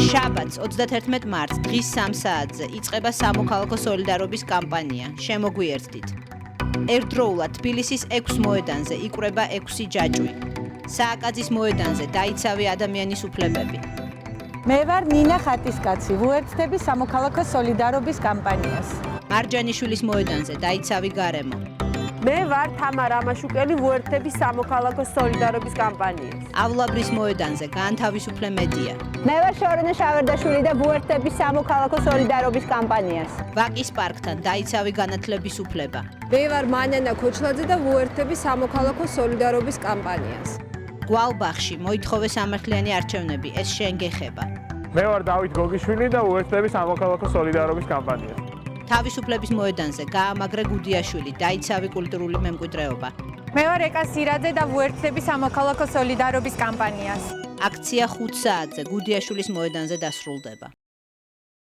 შაბათს 31 მარტს დღის 3 საათზე იწყება სამოქალაქო სოლიდარობის კამპანია. შემოგვიერთდით. ერთდროულად თბილისის 6 მოედანზე იკვრება 6 ჯაჭვი. სააკაძის მოედანზე დაიცავი ადამიანის უფლებები. მე ვარ ნინა ხატისკაცი, ვუერთდები სამოქალაქო სოლიდარობის კამპანიას. მარჯანიშვილის მოედანზე დაიცავი გარემო. მე ვარ თამარა ამაშუკელი, ვუერთდები სამოქალაქო სოლიდარობის კამპანიას. ავლაბრის მოედანზე გაანთავისუფლე მედია. მე ვარ შორენა შავერდაშვილი და ვუერთდები სამოქალაქო სოლიდარობის კამპანიას. ვაკის პარკთან დაიცავი განათლების უფლება. მე ვარ მანანა ქოჩლაძე და ვუერთდები სამოქალაქო სოლიდარობის კამპანიას. გვალბახში მოითხოვე სამართლიანი არჩევნები, ეს შენ გეხება. მე ვარ დავით გოგიშვილი და ვუერთდები სამოქალაქო სოლიდარობის კამპანიას. თავისუფლების მოედანზე გაამაგრე გუდიაშვილი, დაიცავი კულტურული მემკვიდრეობა. მე ვარ ეკა სირაძე და ვუერთდები სამოქალაქო სოლიდარობის კამპანიას. აქცია 5 საათზე გუდიაშვილის მოედანზე დასრულდება.